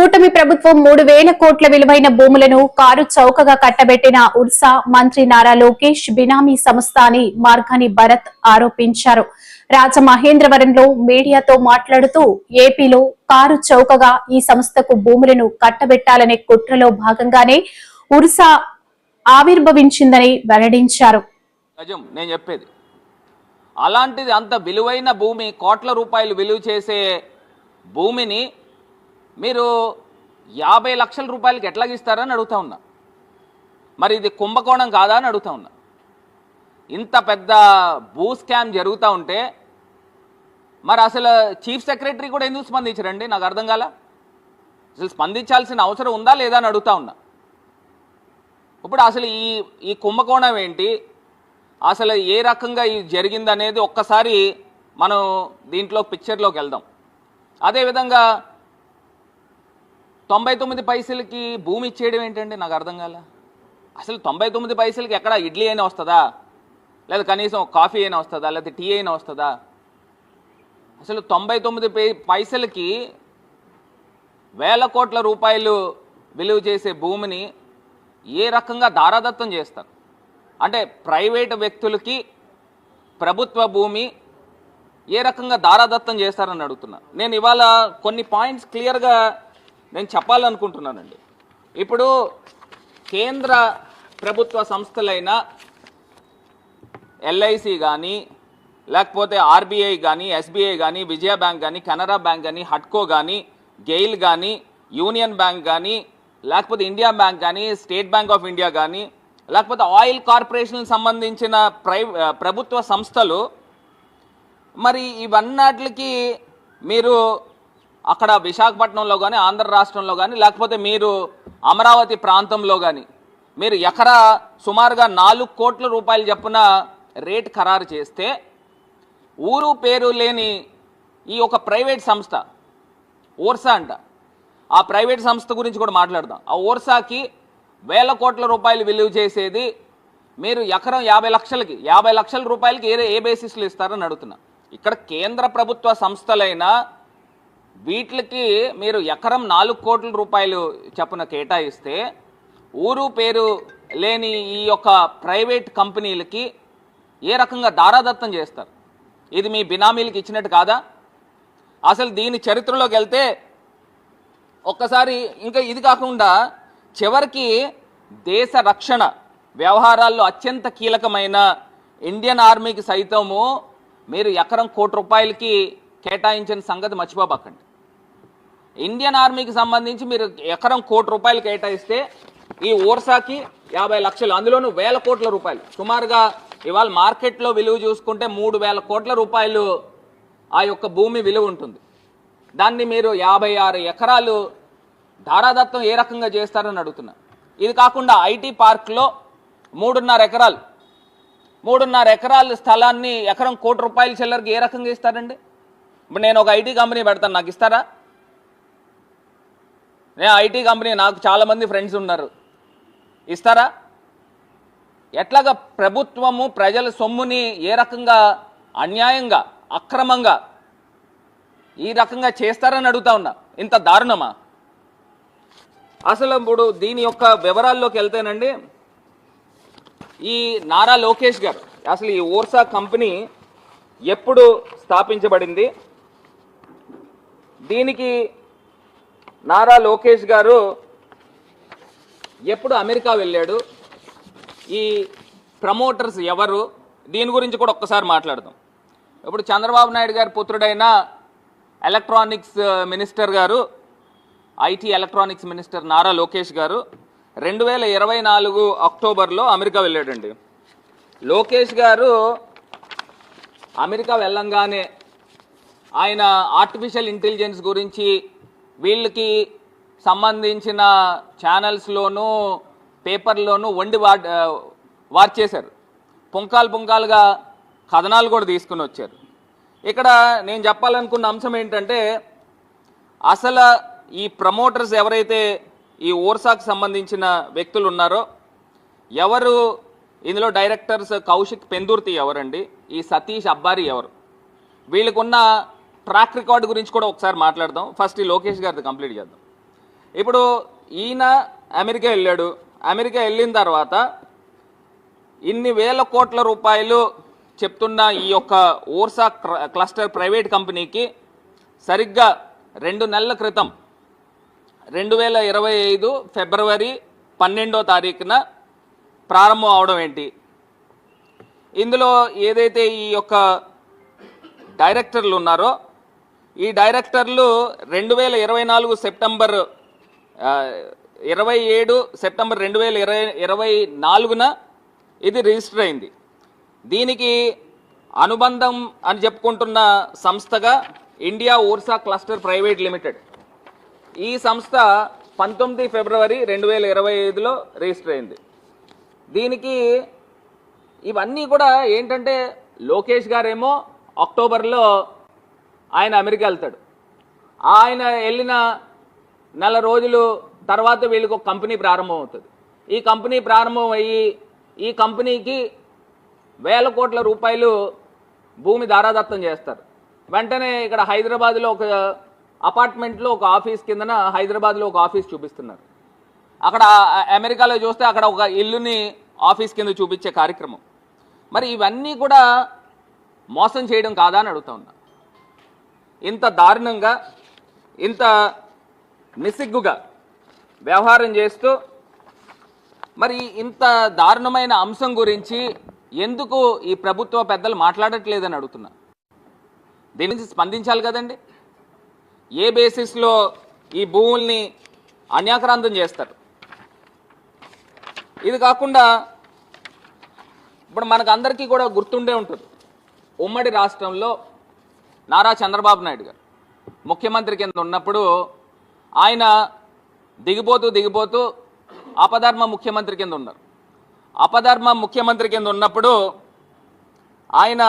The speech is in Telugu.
కూటమి ప్రభుత్వం 3,000 కోట్ల విలువైన భూములను కారు చౌకగా కట్టబెట్టిన ఉర్సా మంత్రి నారా లోకేష్ బినామీ సంస్థ అని మార్గాని భరత్ ఆరోపించారు. రాజమహేంద్రవరంలో మీడియాతో మాట్లాడుతూ ఏపీలో కారు చౌకగా ఈ సంస్థకు భూములను కట్టబెట్టాలనే కుట్రలో భాగంగానే ఉర్సా ఆవిర్భవించిందని వెల్లడించారు. నేను చెప్పేది అలాంటిది అంత విలువైన భూమి, కోట్ల రూపాయలు విలువ చేసే భూమిని మీరు 50 లక్షల రూపాయలకి ఎట్లాగిస్తారని అడుగుతా ఉన్నా. మరి ఇది కుంభకోణం కాదా అని అడుగుతా ఉన్నా. ఇంత పెద్ద భూ స్కామ్ జరుగుతూ ఉంటే మరి అసలు చీఫ్ సెక్రటరీ కూడా ఎందుకు స్పందించరండి? నాకు అర్థం కాల. అసలు స్పందించాల్సిన అవసరం ఉందా లేదా అని అడుగుతా ఉన్నా. ఇప్పుడు అసలు ఈ కుంభకోణం ఏంటి, అసలు ఏ రకంగా ఇది జరిగిందనేది ఒక్కసారి మనం దీంట్లో పిక్చర్లోకి వెళ్దాం. అదేవిధంగా 99 పైసలకి భూమి ఇచ్చేయడం ఏంటండి? నాకు అర్థం కాల. అసలు 99 పైసలకి ఎక్కడ ఇడ్లీ అయినా వస్తుందా, లేదా కనీసం కాఫీ అయినా వస్తుందా, లేదా టీ అయినా వస్తుందా? అసలు 99 పైసలకి 1000 కోట్ల రూపాయలు విలువ చేసే భూమిని ఏ రకంగా దారాదత్తం చేస్తారు? అంటే ప్రైవేటు వ్యక్తులకి ప్రభుత్వ భూమి ఏ రకంగా దారాదత్తం చేస్తారని అడుగుతున్నా. నేను ఇవాళ కొన్ని పాయింట్స్ క్లియర్గా నేను చెప్పాలనుకుంటున్నానండి. ఇప్పుడు కేంద్ర ప్రభుత్వ సంస్థలైన ఎల్ఐసి కానీ, లేకపోతే ఆర్బీఐ కానీ, ఎస్బీఐ కానీ, విజయ బ్యాంక్ కానీ, కెనరా బ్యాంక్ కానీ, హడ్కో కానీ, గెయిల్ కానీ, యూనియన్ బ్యాంక్ కానీ, లేకపోతే ఇండియా బ్యాంక్ కానీ, స్టేట్ బ్యాంక్ ఆఫ్ ఇండియా కానీ, లేకపోతే ఆయిల్ కార్పొరేషన్ సంబంధించిన ప్రభుత్వ సంస్థలు, మరి ఇవన్నిటికి మీరు అక్కడ విశాఖపట్నంలో కానీ, ఆంధ్ర రాష్ట్రంలో కానీ, లేకపోతే మీరు అమరావతి ప్రాంతంలో కానీ మీరు ఎకరా సుమారుగా 4 కోట్ల రూపాయలు చొప్పున రేట్ ఖరారు చేస్తే ఊరు పేరు లేని ఈ ఒక ప్రైవేట్ సంస్థ ఓర్సా అంట, ఆ ప్రైవేట్ సంస్థ గురించి కూడా మాట్లాడదాం. ఆ ఓర్సాకి 1000 కోట్ల రూపాయలు విలువ చేసేది మీరు ఎకరం 50 లక్షల రూపాయలకి ఏ బేసిస్లో ఇస్తారని అడుగుతున్నా. ఇక్కడ కేంద్ర ప్రభుత్వ సంస్థలైన వీటికి మీరు ఎకరం 4 కోట్ల రూపాయలు చొప్పున కేటాయిస్తే ఊరు పేరు లేని ఈ యొక్క ప్రైవేట్ కంపెనీలకి ఏ రకంగా దారాదత్తం చేస్తారు? ఇది మీ బినామీలకి ఇచ్చినట్టు కాదా? అసలు దీని చరిత్రలోకి వెళ్తే ఒక్కసారి ఇంకా ఇది కాకుండా చివరికి దేశ రక్షణ వ్యవహారాల్లో అత్యంత కీలకమైన ఇండియన్ ఆర్మీకి సైతము మీరు ఎకరం 1 కోటి రూపాయలకి కేటాయించిన సంగతి మర్చిపోబాకండి. ఇండియన్ ఆర్మీకి సంబంధించి మీరు ఎకరం 1 కోటి రూపాయలు కేటాయిస్తే ఈ ఓర్సాకి 50 లక్షలు, అందులోనూ 1000 కోట్ల రూపాయలు, సుమారుగా ఇవాళ మార్కెట్లో విలువ చూసుకుంటే 3000 కోట్ల రూపాయలు ఆ యొక్క భూమి విలువ ఉంటుంది. దాన్ని మీరు 56 ఎకరాలు దారాదత్తం ఏ రకంగా చేస్తారని అడుగుతున్నా. ఇది కాకుండా ఐటీ పార్క్లో 3.5 ఎకరాల స్థలాన్ని ఎకరం 1 కోటి రూపాయల చిల్లరకి ఏ రకంగా ఇస్తారండి? ఇప్పుడు నేను ఒక ఐటీ కంపెనీ పెడతాను, నాకు ఇస్తారా? నేను ఐటీ కంపెనీ, నాకు చాలామంది ఫ్రెండ్స్ ఉన్నారు, ఇస్తారా? ఎట్లాగా ప్రభుత్వము ప్రజల సొమ్ముని ఏ రకంగా అన్యాయంగా, అక్రమంగా ఈ రకంగా చేస్తారని అడుగుతా ఉన్నా. ఇంత దారుణమా? అసలు ఇప్పుడు దీని యొక్క వివరాల్లోకి వెళ్తేనండి, ఈ నారా లోకేష్ గారు అసలు ఈ ఓర్సా కంపెనీ ఎప్పుడు స్థాపించబడింది, దీనికి నారా లోకేష్ గారు ఎప్పుడు అమెరికా వెళ్ళాడు, ఈ ప్రమోటర్స్ ఎవరు, దీని గురించి కూడా ఒక్కసారి మాట్లాడదాం. ఇప్పుడు చంద్రబాబు నాయుడు గారి పుత్రుడైన ఎలక్ట్రానిక్స్ మినిస్టర్ గారు, IT electronics minister Nara Lokesh గారు 2024 అక్టోబర్లో అమెరికా వెళ్ళాడండి. లోకేష్ గారు అమెరికా వెళ్ళంగానే ఆయన ఆర్టిఫిషియల్ ఇంటెలిజెన్స్ గురించి వీళ్ళకి సంబంధించిన ఛానల్స్లోనూ పేపర్లోనూ వార్చేశారు. పుంకాలుగా కథనాలు కూడా తీసుకుని వచ్చారు. ఇక్కడ నేను చెప్పాలనుకున్న అంశం ఏంటంటే, అసలు ఈ ప్రమోటర్స్ ఎవరైతే ఈ ఓర్సాకు సంబంధించిన వ్యక్తులు ఉన్నారో, ఎవరు ఇందులో డైరెక్టర్స్ కౌశిక్ పెందుర్తి ఎవరండి, ఈ సతీష్ అబ్బారి ఎవరు, వీళ్ళకున్న ట్రాక్ రికార్డు గురించి కూడా ఒకసారి మాట్లాడదాం. ఫస్ట్ ఈ లోకేష్ గారిది కంప్లీట్ చేద్దాం. ఇప్పుడు ఈయన అమెరికా వెళ్ళాడు. అమెరికా వెళ్ళిన తర్వాత ఇన్ని వేల కోట్ల రూపాయలు చెప్తున్న ఈ యొక్క ఓర్సా క్లస్టర్ ప్రైవేట్ కంపెనీకి సరిగ్గా 2 నెలల క్రితం 2025 ఫిబ్రవరి 12వ తారీఖున ప్రారంభం అవడం ఏంటి? ఇందులో ఏదైతే ఈ యొక్క డైరెక్టర్లు ఉన్నారో ఈ డైరెక్టర్లు 2024 సెప్టెంబర్ 27 సెప్టెంబర్ 2024న ఇది రిజిస్టర్ అయింది. దీనికి అనుబంధం అని చెప్పుకుంటున్న సంస్థగా ఇండియా ఓర్సా క్లస్టర్ ప్రైవేట్ లిమిటెడ్. ఈ సంస్థ 19 ఫిబ్రవరి 2025లో రిజిస్టర్ అయింది. దీనికి ఇవన్నీ కూడా ఏంటంటే లోకేష్ గారేమో అక్టోబర్లో ఆయన అమెరికా వెళ్తాడు. ఆయన వెళ్ళిన నెల రోజులు తర్వాత వీళ్ళకి ఒక కంపెనీ ప్రారంభం అవుతుంది. ఈ కంపెనీ ప్రారంభం అయ్యి ఈ కంపెనీకి వేల కోట్ల రూపాయలు భూమి దారాదత్తం చేస్తారు. వెంటనే ఇక్కడ హైదరాబాద్లో ఒక అపార్ట్మెంట్లో ఒక ఆఫీస్ కిందన హైదరాబాద్లో ఒక ఆఫీస్ చూపిస్తున్నారు. అక్కడ అమెరికాలో చూస్తే అక్కడ ఒక ఇల్లుని ఆఫీస్ కింద చూపించే కార్యక్రమం. మరి ఇవన్నీ కూడా మోసం చేయడం కాదా అని అడుగుతా ఉన్నా. ఇంత దారుణంగా ఇంత నిస్సిగ్గుగా వ్యవహారం చేస్తూ మరి ఇంత దారుణమైన అంశం గురించి ఎందుకు ఈ ప్రభుత్వ పెద్దలు మాట్లాడట్లేదని అడుగుతున్నా. దీని నుంచి స్పందించాలి కదండి. ఏ బేసిస్లో ఈ భూముల్ని అన్యాక్రాంతం చేస్తారు? ఇది కాకుండా ఇప్పుడు మనకు అందరికీ కూడా గుర్తుండే ఉంటుంది, ఉమ్మడి రాష్ట్రంలో నారా చంద్రబాబు నాయుడు గారు ముఖ్యమంత్రి కింద ఉన్నప్పుడు ఆయన దిగిపోతూ అపధర్మ ముఖ్యమంత్రి కింద ఉన్నారు. అపధర్మ ముఖ్యమంత్రి కింద ఉన్నప్పుడు ఆయన